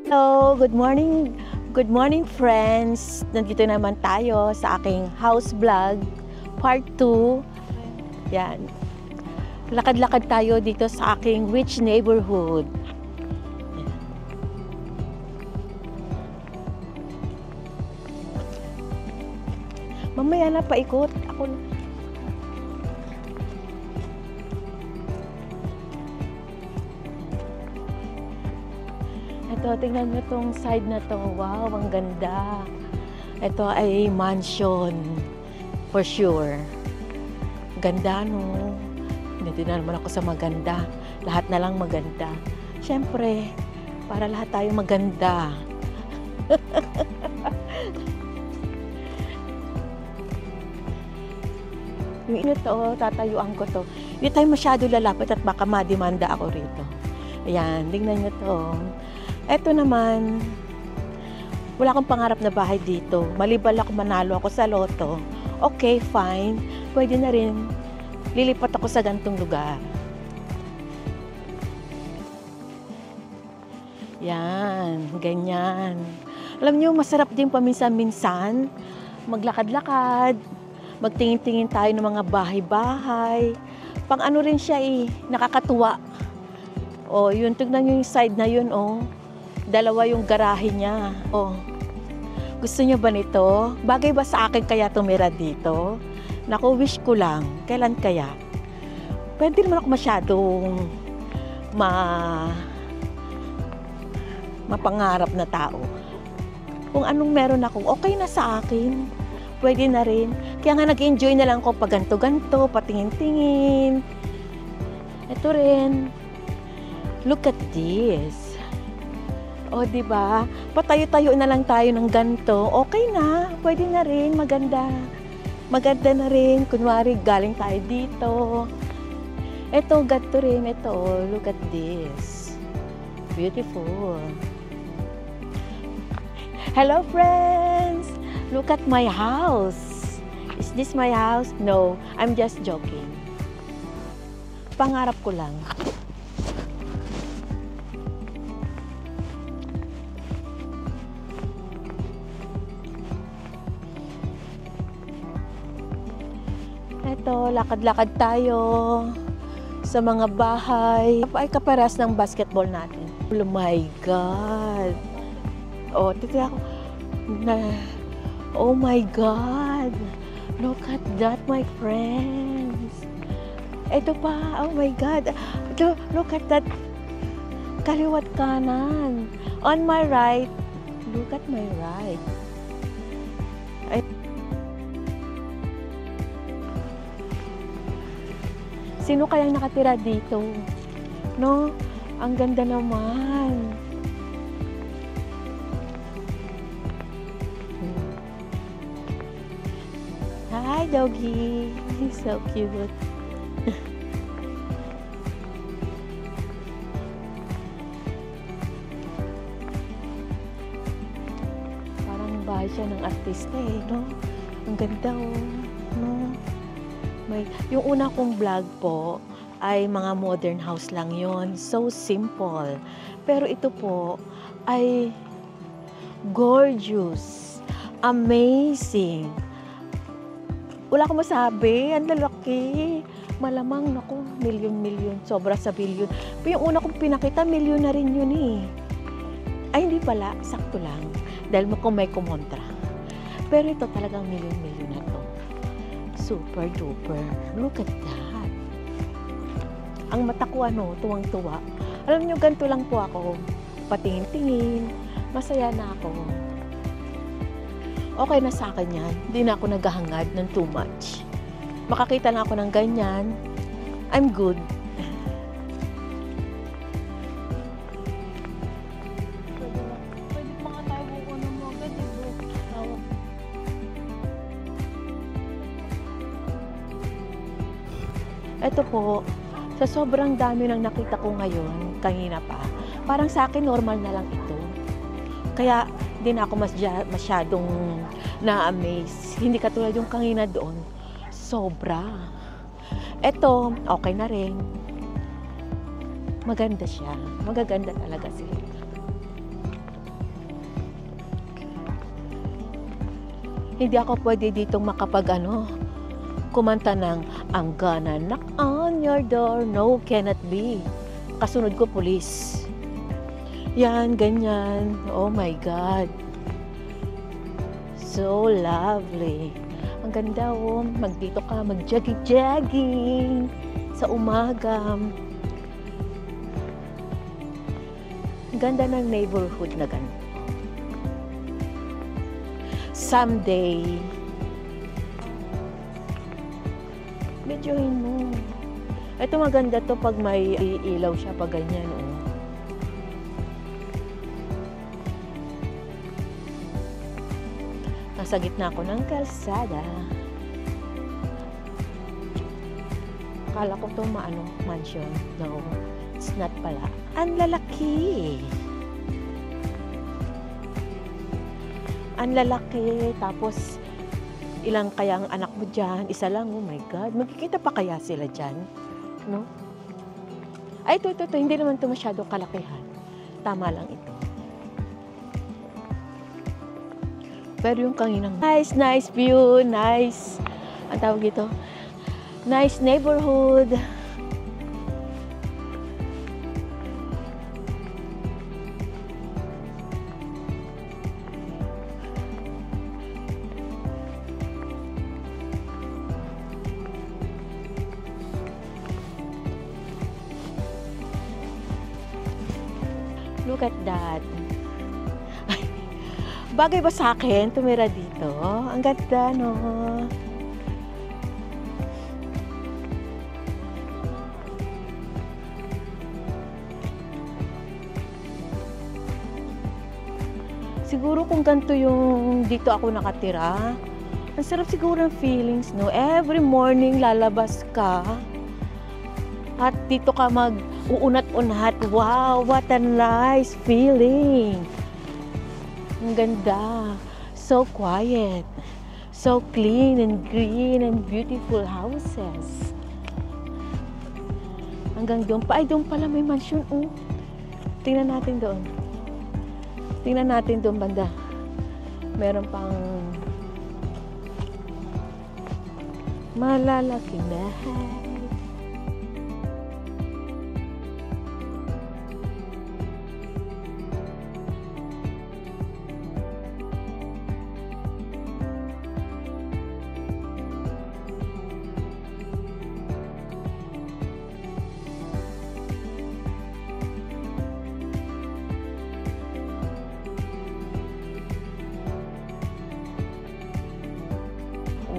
Hello, good morning. Good morning friends. Nandito naman tayo sa aking house vlog part 2. Yan. Lakad-lakad tayo dito sa aking rich neighborhood. Mamaya na paikot. Ito, tingnan nyo tong side na to. Wow, ang ganda. Ito ay mansion. For sure. Ganda, no? Hindi na naman ako sa maganda. Lahat na lang maganda. Siyempre, para lahat tayo maganda. Yung ito, tatayuan ko to. Hindi tayo masyado lalapit at baka madimanda ako rito. Ayan, tingnan nyo to. Ito naman, wala akong pangarap na bahay dito. Malibal ako, manalo ako sa loto. Okay, fine. Pwede na rin. Lilipat ako sa ganitong lugar. Yan, ganyan. Alam niyo, masarap din paminsan-minsan. Maglakad-lakad. Magtingin-tingin tayo ng mga bahay-bahay. Pang ano rin siya nakakatuwa. Oh, yun, tignan niyo yung side na yun, oh. Dalawa yung garahe niya. Oh. Gusto niyo ba nito? Bagay ba sa akin kaya tumira dito? Naku, wish ko lang. Kailan kaya? Pwede naman ako masyadong mapangarap na tao. Kung anong meron ako, okay na sa akin. Pwede na rin. Kaya nga nag-enjoy na lang ako pag ganto-ganto, patingin-tingin. Ito rin. Look at this. O, diba? Patayo-tayo na lang tayo ng ganito. Okay na. Pwede na rin. Maganda. Maganda na rin. Kunwari, galing tayo dito. Ito, ganito rin. Ito, look at this. Beautiful. Hello, friends! Look at my house. Is this my house? No, I'm just joking. Pangarap ko lang. Ito, lakad-lakad tayo sa mga bahay. Ay kaparas ng basketball natin. Oh my God! Oh, titiyak ako. Oh my God! Look at that, my friends! Ito pa, oh my God! Look at that! Kaliwat kanan. On my right, look at my right. Sino kayang nakatira dito? No? Ang ganda naman. Hi, doggy. He's so cute. Parang bahay siya ng artista no? Ang ganda, no? Yung una kong vlog po ay mga modern house lang yon. So simple. Pero ito po ay gorgeous. Amazing. Wala akong masabi. Ang lalaki. Malamang, naku, milyon-milyon. Sobra sa bilyon. Pero yung una kong pinakita, milyon na rin yun Ay, hindi pala. Sakto lang. Dahil kung may kumontra. Pero ito talagang milyon-milyon na to. Super duper. Look at that. Ang mata ko tuwang-tuwa. Alam niyo, ganito lang po ako. Patingin-tingin. Masaya na ako. Okay na sa akin yan. Hindi na ako naghahangad ng too much. Makakita na ako ng ganyan. I'm good. Pwede pa nga tayo mo agad. Ito po, sa sobrang dami ng nakita ko ngayon, kanina pa, parang sa akin normal na lang ito. Kaya, hindi na ako masyadong na-amaze. Hindi katulad yung kanina doon. Sobra. Eto, okay na rin. Maganda siya. Magaganda talaga sila. Hindi ako pwede ditong kumanta ng I'm gonna knock on your door, no cannot be. Kasunod ko pulis. Yan, ganyan. Oh my God. So lovely. Ang ganda oh, magdito ka, mag-jogging-jogging sa umaga. Ang ganda ng neighborhood na ganito. Someday, medyohin mo. Ito maganda to pag may ilaw siya pag ganyan. Oh. Nasa gitna ko ng kalsada. Akala ko to mansion. No, it's not pala. Ang lalaki. Ang lalaki. Tapos, ilang kaya ang anak mo dyan? Isa lang, oh my God. Magkikita pa kaya sila dyan? No? Ay, ito. Hindi naman ito masyadong kalakihan. Tama lang ito. Pero yung kanginang nice view, nice, ang tawag ito, nice neighborhood. Look at that. Bagay ba sa akin tumira dito? Ang ganda, no? Siguro kung ganito yung dito ako nakatira, ang sarap siguro ng feelings, no? Every morning lalabas ka at dito ka mag-uunat-unat. Wow, what a nice feeling! Ang ganda. So quiet. So clean and green and beautiful houses. Hanggang doon pa. Ay, doon pala may mansion. Oh. Tingnan natin doon. Tingnan natin doon banda. Meron pang malalaking bahay.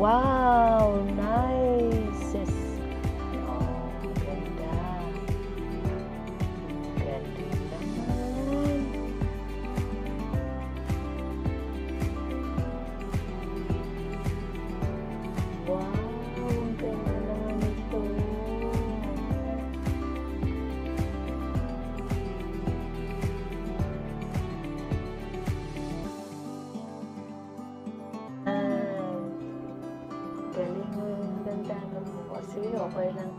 Wow, nice. Oh, ganda. Ganda naman. Wow, ang ganda naman ito. Galing mo yung ganda mo. Sige, okay lang.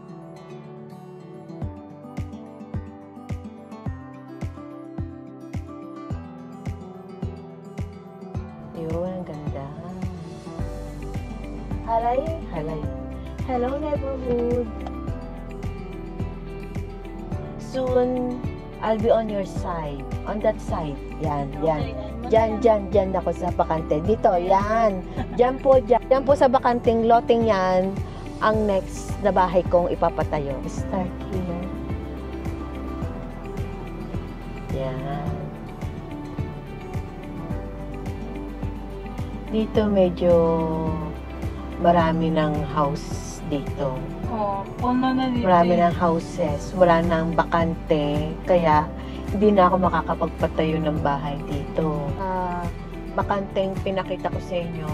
Yun, ang ganda. Halay. Hello, neighborhood. Soon, I'll be on your side. On that side. Yan. Diyan ako sa bakante. Dito, yan. Diyan po sa bakanting loting yan, ang next na bahay kong ipapatayo. Start here. Yan. Dito medyo marami ng house dito. Oh, puno na dito. Marami ng houses. Wala nang bakante. Kaya, hindi na ako makakapagpatayo ng bahay dito. Bakanteng pinakita ko sa inyo,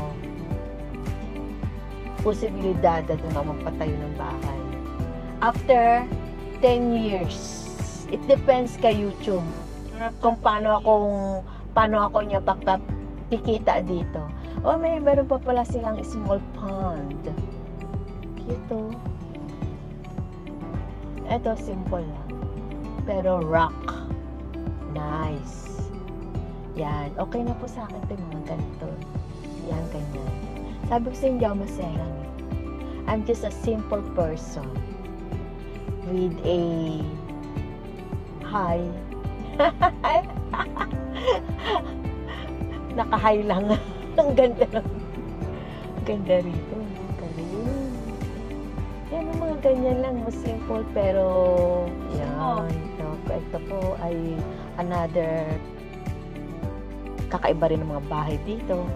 posibilidad na doon ako magpatayo ng bahay. After 10 years, it depends kay YouTube kung paano ako niya pakikita dito. Oh, meron pa pala silang small pond. Cute. Ito, simple lang. Pero rock. Nice. Yan. Okay na po sa akin ito mga ganito. Yan, ganyan. Sabi ko sa hindi ako maselan. I'm just a simple person with a high. Naka-high lang. Ang ganda lang. Ganda rito. Galing. Yan ang mga ganyan lang. Mas simple pero yan. Ito po ay another kakaiba rin ng mga bahay dito.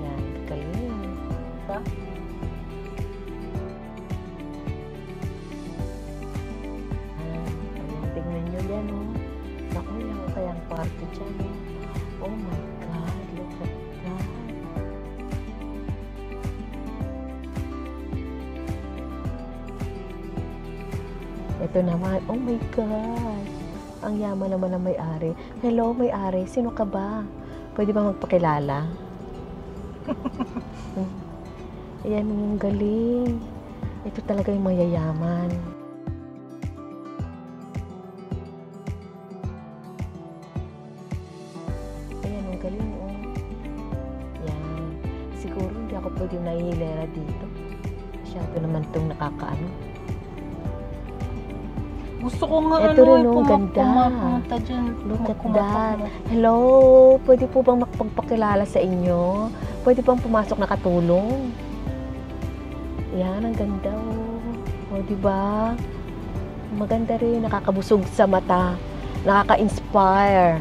Yan. Galing. Diba? Tingnan nyo yan, oh. Naku, yan ko kaya ang kwarto dyan, oh. Oh my God, look at that. Ito naman, oh my God. Ang yaman naman ng may-ari. Hello, may-ari, sino ka ba? Pwede ba magpakilala? Ayan yung galing. Ito talaga yung mayayaman. Ayan yung galing, oh. Yan. Siguro hindi ako pwede nahihilera dito. Masyado naman itong nakakaano. Gusto ko nga Ito rin, oh, ganda. pumunta dyan. Look at that. Hello, pwede po bang magpagpakilala sa inyo? Pwede bang pumasok na katulong? Yan, ang ganda, oh. O, diba? Maganda rin, nakakabusog sa mata. Nakaka-inspire.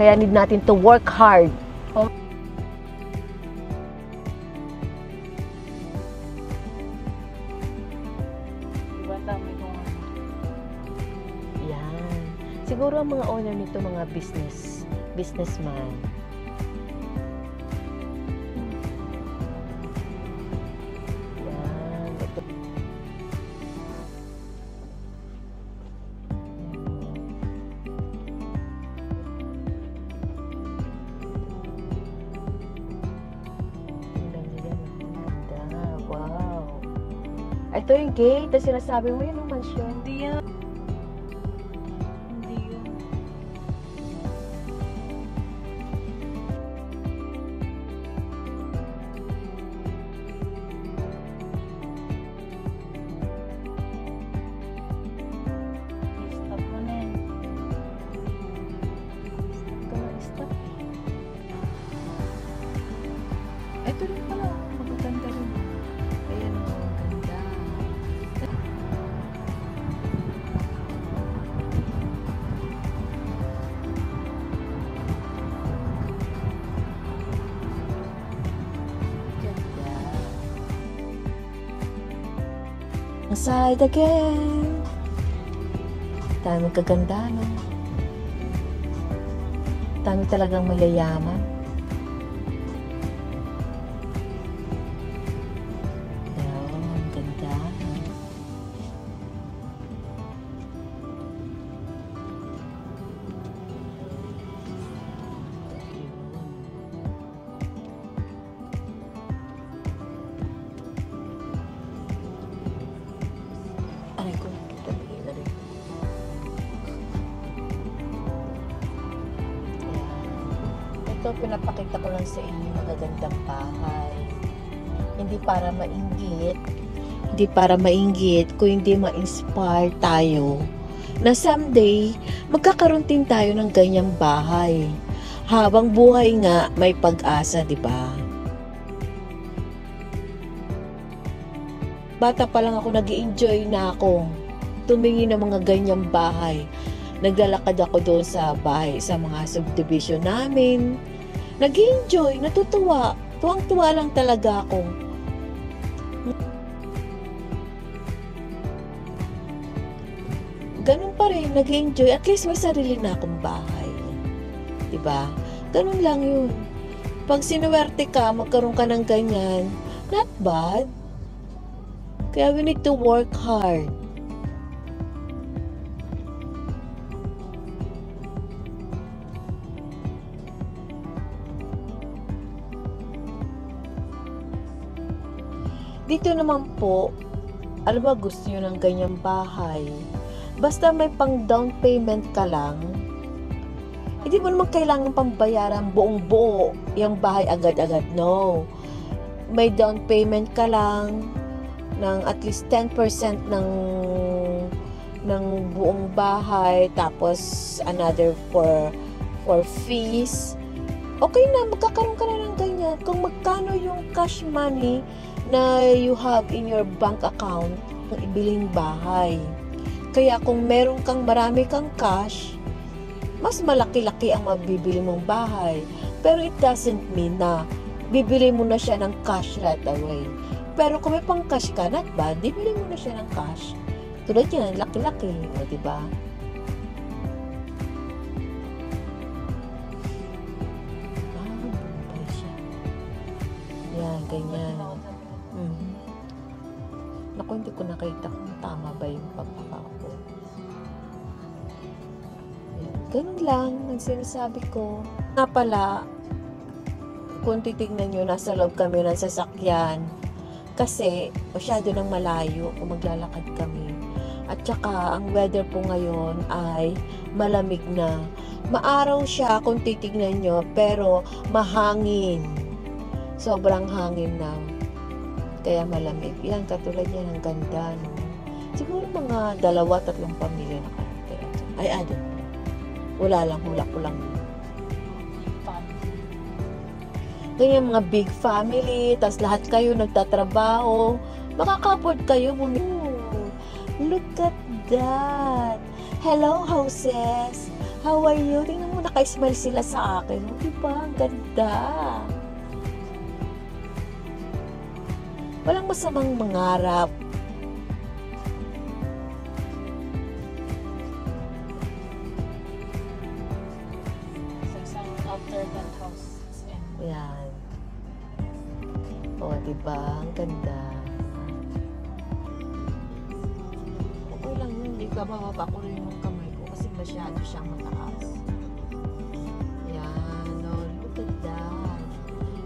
Kaya need natin to work hard. Diba, dami ko nga. Yan. Siguro ang mga owner nito, mga businessman. Yan. Ito. Tingnan niyo yan. Ang ganda. Wow. Ito yung gate na sinasabi mo, yun ang mansyon. Hindi yan. Hindi yan. Stop mo na yan. Stop. Ito rin pala, magaganda rin. Ayan, ang ganda. Ganda. Inside again. Dami kaganda, no? Dami talagang mayayaman. Ayan, ang ganda. Aray ko, tabi na rin. Ito, pinapakita ko lang sa inyo yung magagandang bahay. Hindi para mainggit, kung hindi ma-inspire tayo na someday, magkakaroon din tayo ng ganyang bahay. Habang buhay nga, may pag-asa, di ba? Bata pa lang ako, nag-i-enjoy na ako tumingin ng mga ganyang bahay. Naglalakad ako doon sa bahay, sa mga subdivision namin. Nag-i-enjoy, natutuwa. Tuwang-tuwa lang talaga ako. Ganun pa rin, nag-i-enjoy. At least may sarili na akong bahay. Diba? Ganun lang yun. Pag sinuwerte ka, magkaroon ka ng ganyan, not bad. Kaya we need to work hard. Dito naman po, alam ba gusto nyo ng ganyang bahay? Basta may pang down payment ka lang, Hindi mo naman kailangan pambayaran buong buo yung bahay agad-agad. No. May down payment ka lang ng at least 10% ng buong bahay, tapos another for fees. Okay na, magkakaroon ka na ng ganyan. Kung magkano yung cash money na you have in your bank account ng ibiling bahay. Kaya kung meron kang marami kang cash, mas malaki-laki ang mabibili mong bahay. Pero it doesn't mean na bibili mo na siya ng cash right away. Pero kung may pang cash ka, not bad, bibili mo na siya ng cash. Tulad yan, laki-laki. O, diba? Bumbay siya. Yan, ganyan. Naku, hindi ko nakita kung tama ba yung pagkakako. Ganun lang, ang sinasabi ko. Nga pala, kung titignan nyo, nasa loob kami ng sasakyan. Kasi, masyado nang malayo kung maglalakad kami. At saka, ang weather po ngayon ay malamig na. Maaraw siya kung titignan nyo, pero mahangin. Sobrang hangin na. Kaya malamig. Yan, katulad yan, ang ganda, no? Siguro mga 2-3 pamilya na kayo. Ay, ano? Wala lang, hula ko lang. Ganyan, mga big family, tas lahat kayo nagtatrabaho. Makaka-afford kayo. Look at that. Hello, houses. How are you? Tingnan mo, naka-smile sila sa akin. Diba? Ang ganda. Walang masamang mangarap. Isang after that house. Yan. O, diba? Ang ganda. Okay lang yun. Hindi ka bababa ko rin yung kamay ko kasi masyado siyang mataas. Yan. No, look at that.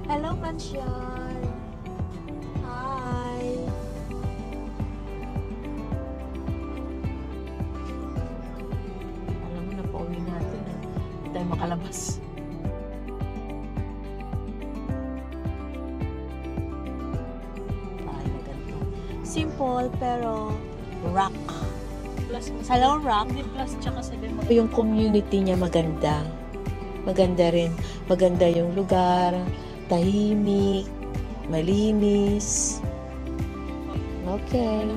Hello, Mansion. Hi. Alam mo na, pauwi natin. Hindi tayo makalabas. Simple pero rock. Plus, Hello, rock. Hindi plus, tsaka 7 Yung community niya maganda. Maganda rin. Maganda yung lugar. Tahimik. Malinis. Okay.